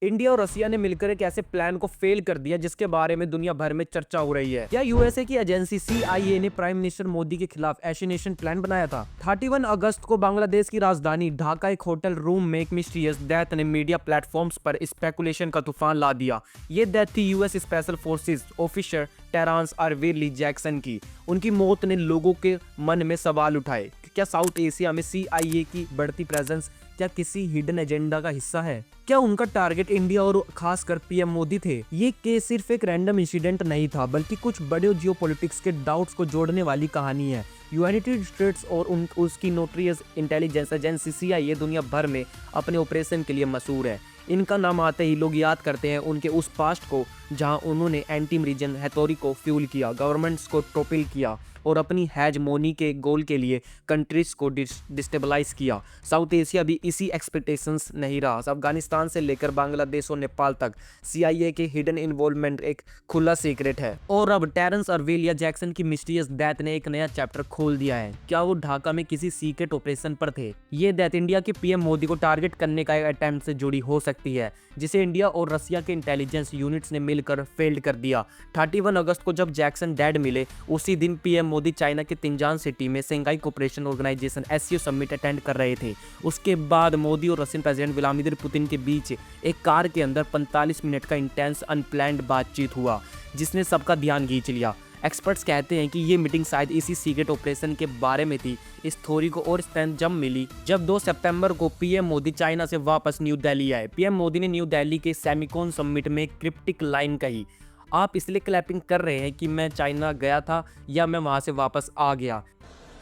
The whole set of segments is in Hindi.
इंडिया और रसिया ने मिलकर एक ऐसे प्लान को फेल कर दिया जिसके बारे में दुनिया भर में चर्चा हो रही है। क्या यूएसए की एजेंसी सीआईए ने प्राइम मिनिस्टर मोदी के खिलाफ एसिनेशन प्लान बनाया था? 31 अगस्त को बांग्लादेश की राजधानी ढाका एक होटल रूम में एक मिस्टीरियस डेथ ने मीडिया प्लेटफॉर्म्स पर स्पेकुलेशन का तूफान ला दिया। ये डेथ थी US special forces officer Terrence Arvelle Jackson की। उनकी मौत ने लोगों के मन में सवाल उठाए। क्या साउथ एशिया में सीआईए की बढ़ती प्रेजेंस क्या किसी हिडन एजेंडा का हिस्सा है? क्या उनका टारगेट इंडिया और खासकर पीएम मोदी थे? ये केस सिर्फ एक रैंडम इंसिडेंट नहीं था, बल्कि कुछ बड़े जियोपॉलिटिक्स के डाउट्स को जोड़ने वाली कहानी है। यूनाइटेड स्टेट्स और उसकी नोटरियस इंटेलिजेंस एजेंसी सीआईए दुनिया भर में अपने ऑपरेशन के लिए मशहूर है। इनका नाम आते ही लोग याद करते हैं उनके उस पास्ट को जहां उन्होंने एंटी रीजन हैथोरी को फ्यूल किया, गवर्नमेंट्स को टॉपिल किया और अपनी हेजमोनी के गोल के लिए कंट्रीज को डिस्टेबलाइज किया। साउथ एशिया भी इसी एक्सपेक्टेशंस नहीं रहा। अफगानिस्तान से लेकर बांग्लादेश और नेपाल तक सीआईए के हिडन इन्वॉल्वमेंट एक खुला सीक्रेट है। और अब टेरेंस आर्वेलिया जैक्सन की मिस्टीरियस डेथ ने एक नया चैप्टर खोल दिया है। क्या वो ढाका में किसी सीक्रेट ऑपरेशन पर थे? ये डेथ इंडिया के पीएम मोदी को टारगेट करने का एक अटेम्प्ट से जुड़ी हो सकती है, जिसे इंडिया और रसिया के इंटेलिजेंस यूनिट्स ने मिलकर फेल्ड कर दिया। 31 अगस्त को जब जैक्सन डेड मिले, उसी दिन पीएम मोदी चाइना के तिनजान सिटी में Shanghai cooperation organisation SCO summit attend कर रहे थे। उसके बाद मोदी और रशियन प्रेसिडेंट व्लादिमीर पुतिन के बीच एक कार के अंदर 45 मिनट का इंटेंस अनप्लान्ड बातचीत हुआ, जिसने सबका ध्यान खींच लिया। एक्सपर्ट्स कहते हैं कि ये मीटिंग शायद इसी सीक्रेट ऑपरेशन के बारे में थी। इस थ्योरी को और स्ट्रेंथ जब मिली जब 2 सितंबर को पीएम मोदी चाइना से वापस न्यू दिल्ली आए। पीएम मोदी ने न्यू दिल्ली के सेमिकॉन समिट में क्रिप्टिक लाइन कही, आप इसलिए क्लैपिंग कर रहे हैं कि मैं चाइना गया था या मैं वहां से वापस आ गया?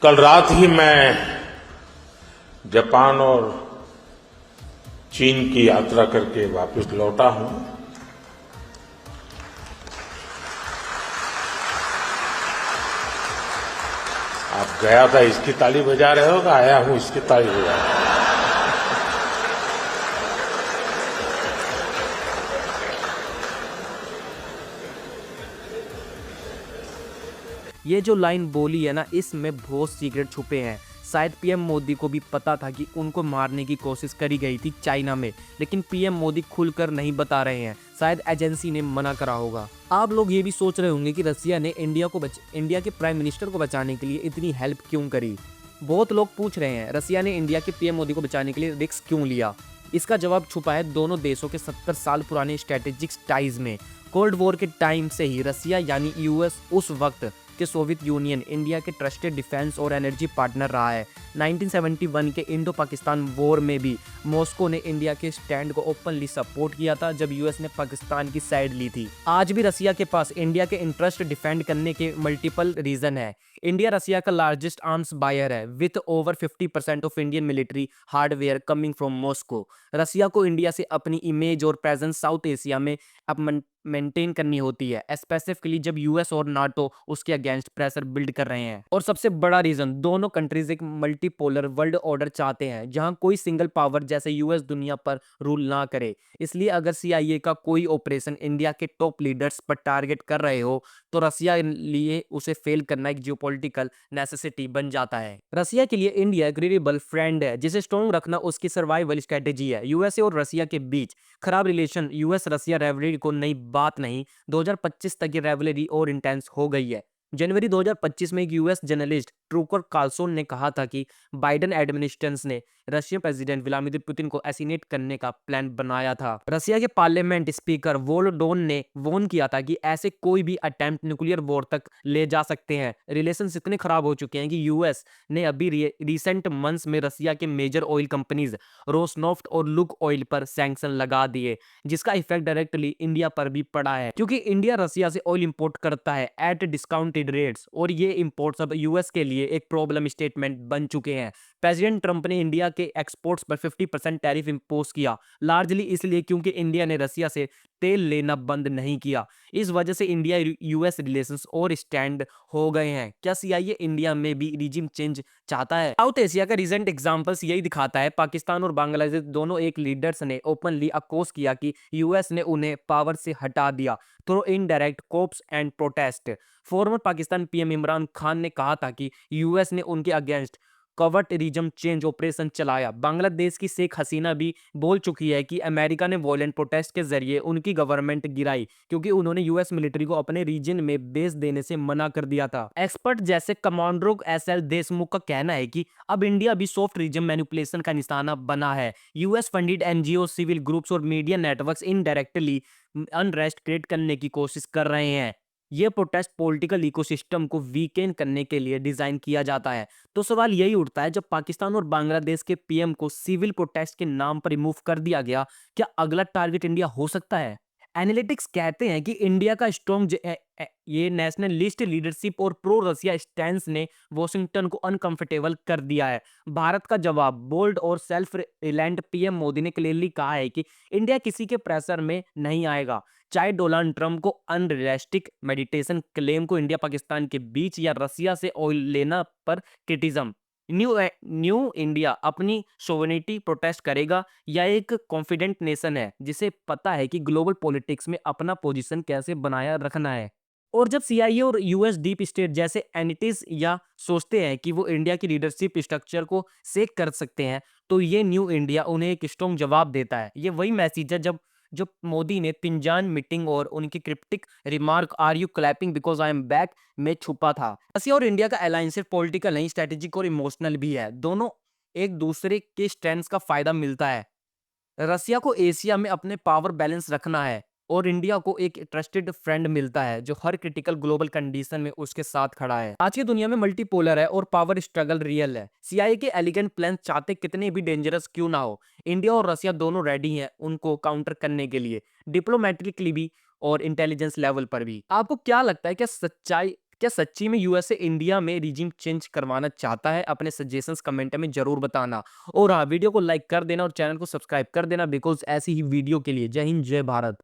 कल रात ही मैं जापान और चीन की यात्रा करके वापस लौटा हूं। आप गया था इसकी ताली बजा रहे हो, आया हूं इसकी ताली बजा रहे हो। ये जो लाइन बोली है ना, इसमें बहुत सीक्रेट छुपे हैं। शायद पीएम मोदी को भी पता था कि उनको मारने की कोशिश करी गई थी चाइना में, लेकिन पीएम मोदी खुलकर नहीं बता रहे हैं। शायद एजेंसी ने मना करा होगा। आप लोग ये भी सोच रहे होंगे कि रसिया ने इंडिया के प्राइम मिनिस्टर को बचाने के लिए इतनी हेल्प क्यों करी। बहुत लोग पूछ रहे हैं रसिया ने इंडिया के पीएम मोदी को बचाने के लिए रिस्क क्यों लिया। इसका जवाब छुपा है दोनों देशों के 70 साल पुराने स्ट्रेटेजिक टाइज में। कोल्ड वॉर के टाइम से ही रसिया यानी यूएस उस वक्त कि सोवियत यूनियन इंडिया के ट्रस्टेड डिफेंस और एनर्जी पार्टनर रहा है। 1971 के इंडो पाकिस्तान वॉर में भी मॉस्को ने इंडिया के स्टैंड को ओपनली सपोर्ट किया था जब यूएस ने पाकिस्तान की साइड ली थी। आज भी रसिया के पास इंडिया के इंटरेस्ट डिफेंड करने के मल्टीपल रीजन है। इंडिया रसिया का लार्जेस्ट आर्म्स बायर है with over 50% of Indian military hardware coming from Moscow. Russia को इंडिया से अपनी इमेज और प्रेजेंस साउथ एशिया में अब मेंटेन करनी होती है, स्पेसिफिकली जब यूएस और नाटो उसके अगेंस्ट प्रेशर बिल्ड कर रहे हैं। और सबसे बड़ा रीजन, दोनों कंट्रीज एक मल्टीपोलर वर्ल्ड ऑर्डर चाहते हैं जहां कोई सिंगल पावर जैसे यूएस दुनिया पर रूल ना करे। इसलिए अगर सीआईए का कोई ऑपरेशन इंडिया के टॉप लीडर्स पर टारगेट कर रहे हो तो रसिया लिए उसे फेल करना एक जियोपॉलिटिकल नेसेसिटी बन जाता है। रसिया के लिए इंडिया एक क्रेडिबल फ्रेंड है जिसे स्ट्रॉन्ग रखना उसकी सर्वाइवल स्ट्रेटेजी है। यूएसए और रसिया के बीच खराब रिलेशन यूएस रसिया रिवलरी को नई बात नहीं, 2025 तक ये रिवलरी और इंटेंस हो गई है। जनवरी 2025 में एक यूएस जर्नलिस्ट ट्रूकर कार्लसन ने कहा था कि बाइडेन एडमिनिस्ट्रेशन ने रशियन प्रेसिडेंट व्लादिमीर पुतिन को एसिनेट करने का प्लान बनाया था। रसिया के पार्लियामेंट स्पीकर वोलोडोन ने वॉर्न किया था कि ऐसे कोई भी अटेम्प्ट न्यूक्लियर वॉर तक ले जा सकते हैं। रिलेशन इतने खराब हो चुके हैं कि यूएस ने अभी रिसेंट मंथ्स में रसिया के मेजर ऑयल कंपनीज रोसनोफ्ट और लुक ऑयल पर सैंक्शन लगा दिए, जिसका इफेक्ट डायरेक्टली इंडिया पर भी पड़ा है क्योंकि इंडिया रसिया से ऑयल इंपोर्ट करता है एट डिस्काउंटेड रेट्स और ये इंपोर्ट्स अब यूएस के लिए एक प्रॉब्लम स्टेटमेंट बन चुके हैं। प्रेसिडेंट ट्रंप ने इंडिया के एक्सपोर्ट्स पर 50% टैरिफ इंपोज किया, लार्जली इसलिए क्योंकि इंडिया ने रसिया से तेल लेना बंद नहीं किया। इस वजह से इंडिया यूएस रिलेशंस और स्टैंड हो गए हैं। क्या सीआईए इंडिया में भी रिजिम चेंज चाहता है? साउथ एशिया का रिसेंट एग्जांपल्स यही दिखाता है। पाकिस्तान और बांग्लादेश दोनों एक लीडर्स ने ओपनली अकोस किया कि यूएस ने उन्हें पावर से हटा दिया through indirect coups and protest. Former Pakistan PM Imran Khan ने कहा था कि यूएस ने उनके against covert regime change operation चलाया। बांग्लादेश की शेख हसीना भी बोल चुकी है कि अमेरिका ने वॉयलेंट प्रोटेस्ट के जरिए उनकी गवर्नमेंट गिराई, क्योंकि उन्होंने यूएस मिलिट्री को अपने रीजन में बेस देने से मना कर दिया था। एक्सपर्ट जैसे कमांडरो एसएल देशमुख का कहना है कि अब इंडिया भी सॉफ्ट रीजन मैनिपुलेशन का निशाना बना है। US funded NGO, civil groups और media networks indirectly unrest create करने की कोशिश कर रहे हैं। ये प्रोटेस्ट पॉलिटिकल इकोसिस्टम को वीकेन करने के लिए डिजाइन किया जाता है। तो सवाल यही उठता है, जब पाकिस्तान और बांग्लादेश के पीएम को सिविल प्रोटेस्ट के नाम पर रिमूव कर दिया गया, क्या अगला टारगेट इंडिया हो सकता है? एनालिटिक्स कहते हैं कि इंडिया का स्ट्रॉन्ग ये नेशनलिस्ट लीडरशिप और प्रो रसिया स्टैंस ने वॉशिंगटन को अनकंफर्टेबल कर दिया है। भारत का जवाब बोल्ड और सेल्फ रिलायंट। पीएम मोदी ने क्लियरली कहा है कि इंडिया किसी के प्रेशर में नहीं आएगा, चाहे डोनाल्ड ट्रंप को अनरियलिस्टिक मेडिटेशन क्लेम को इंडिया पाकिस्तान के बीच या रसिया से ऑयल लेना पर क्रिटिज्म। न्यू इंडिया अपनी सोवरेनिटी प्रोटेस्ट करेगा या एक कॉन्फिडेंट नेशन है जिसे पता है कि ग्लोबल पॉलिटिक्स में अपना पोजीशन कैसे बनाया रखना है? और जब सीआईए और यूएस डीप स्टेट जैसे एंटिटीज या सोचते हैं कि वो इंडिया की लीडरशिप स्ट्रक्चर को शेक कर सकते हैं, तो ये न्यू इंडिया उन्हें एक स्ट्रॉन्ग जवाब देता है। ये वही मैसेज है जब जब मोदी ने तिनजान मीटिंग और उनकी cryptic remark are you clapping because I am back में छुपा था। रसिया और इंडिया का अलायंस सिर्फ पॉलिटिकल नहीं, स्ट्रेटेजिक और इमोशनल भी है। दोनों एक दूसरे के स्ट्रेंथ्स का फायदा मिलता है। रसिया को एशिया में अपने पावर बैलेंस रखना है और इंडिया को एक ट्रस्टेड फ्रेंड मिलता है जो हर क्रिटिकल ग्लोबल कंडीशन में उसके साथ खड़ा है। आज की दुनिया में मल्टीपोलर है और पावर स्ट्रगल रियल है। सीआईए के एलिगेंट प्लान चाहते कितने भी डेंजरस क्यों ना हो, इंडिया और रसिया दोनों रेडी हैं उनको काउंटर करने के लिए, डिप्लोमेटिकली भी और इंटेलिजेंस लेवल पर भी। आपको क्या लगता है, क्या सच्ची में यूएसए इंडिया में रिजीम चेंज करवाना चाहता है? अपने सजेशंस कमेंट में जरूर बताना। और हाँ, वीडियो को लाइक कर देना और चैनल को सब्सक्राइब कर देना बिकॉज ऐसी ही वीडियो के लिए। जय हिंद, जय भारत।